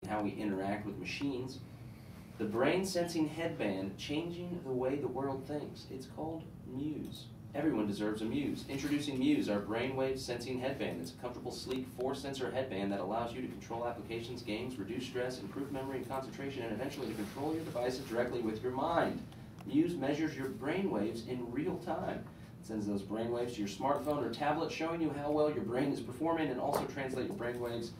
how we interact with machines. The brain-sensing headband changing the way the world thinks. It's called Muse. Everyone deserves a Muse. Introducing Muse, our brainwave sensing headband. It's a comfortable, sleek, 4-sensor headband that allows you to control applications, games, reduce stress, improve memory and concentration, and eventually to control your devices directly with your mind. Muse measures your brainwaves in real time. It sends those brainwaves to your smartphone or tablet, showing you how well your brain is performing, and also translate your brainwaves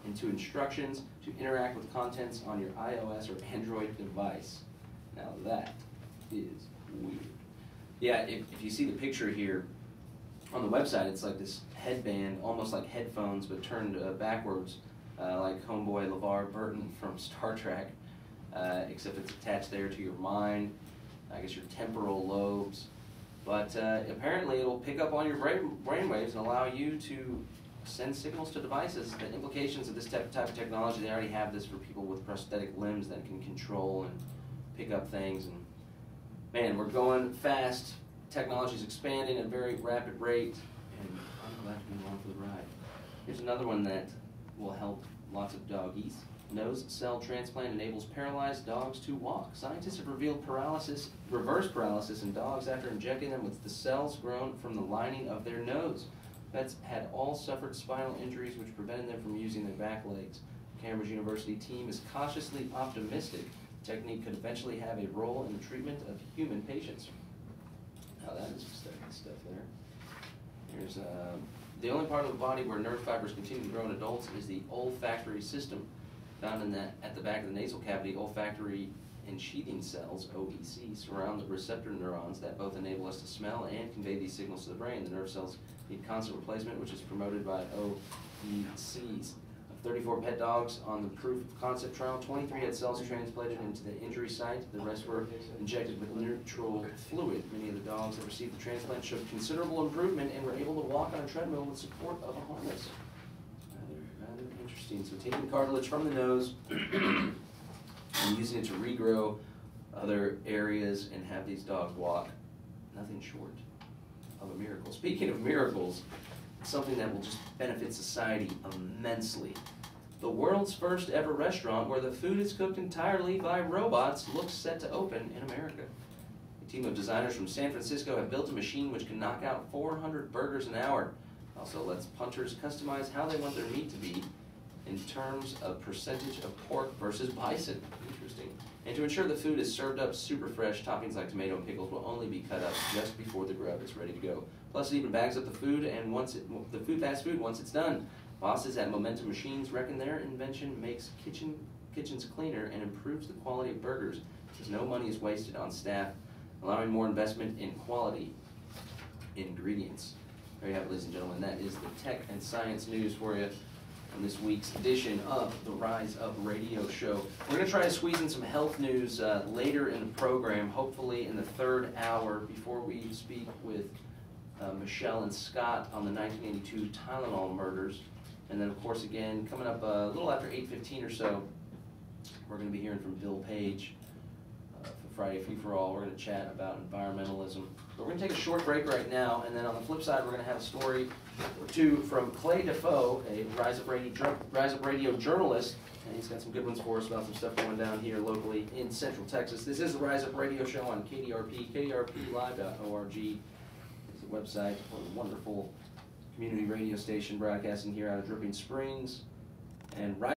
into instructions to interact with contents on your iOS or Android device. Now that is weird. Yeah, if you see the picture here on the website, it's like this headband, almost like headphones, but turned backwards, like homeboy LeVar Burton from Star Trek, except it's attached there to your mind, I guess your temporal lobes. But apparently it'll pick up on your brainwaves and allow you to send signals to devices. The implications of this type of technology, they already have this for people with prosthetic limbs that can control and pick up things. And man, we're going fast. Technology's expanding at a very rapid rate, and I'm glad to be along for the ride. Here's another one that will help lots of doggies. Nose cell transplant enables paralyzed dogs to walk. Scientists have revealed reverse paralysis in dogs after injecting them with the cells grown from the lining of their nose. Pets had all suffered spinal injuries which prevented them from using their back legs. Cambridge University team is cautiously optimistic the technique could eventually have a role in the treatment of human patients. Now that is exciting stuff there. Here's the only part of the body where nerve fibers continue to grow in adults is the olfactory system. Found at the back of the nasal cavity, olfactory ensheathing cells, OEC, surround the receptor neurons that both enable us to smell and convey these signals to the brain. The nerve cells need constant replacement, which is promoted by OECs. Of 34 pet dogs on the proof of concept trial, 23 had cells transplanted into the injury site. The rest were injected with neutral fluid. Many of the dogs that received the transplant showed considerable improvement and were able to walk on a treadmill with support of a harness. Rather interesting. So taking cartilage from the nose and using it to regrow other areas and have these dogs walk, nothing short of a miracle. Speaking of miracles, something that will just benefit society immensely. The world's first ever restaurant where the food is cooked entirely by robots looks set to open in America. A team of designers from San Francisco have built a machine which can knock out 400 burgers an hour. Also lets punters customize how they want their meat to be in terms of percentage of pork versus bison. Interesting. And to ensure the food is served up super fresh, toppings like tomato and pickles will only be cut up just before the grub is ready to go. Plus, it even bags up the food, and fast food once it's done. Bosses at Momentum Machines reckon their invention makes kitchens cleaner and improves the quality of burgers, because no money is wasted on staff, allowing more investment in quality ingredients. There you have it, ladies and gentlemen. That is the tech and science news for you on this week's edition of the Rise Up Radio Show. We're going to try to squeeze in some health news later in the program, hopefully in the third hour, before we speak with Michelle and Scott on the 1982 Tylenol murders. And then, of course, again, coming up a little after 8:15 or so, we're going to be hearing from Bill Page for Friday Free For All. We're going to chat about environmentalism. But we're going to take a short break right now, and then on the flip side, we're going to have a story or two from Clay Dafoe, a Rise Up Radio journalist, and he's got some good ones for us about some stuff going down here locally in Central Texas. This is the Rise Up Radio Show on KDRP, kdrplive.org. It's a website for a wonderful community radio station broadcasting here out of Dripping Springs. And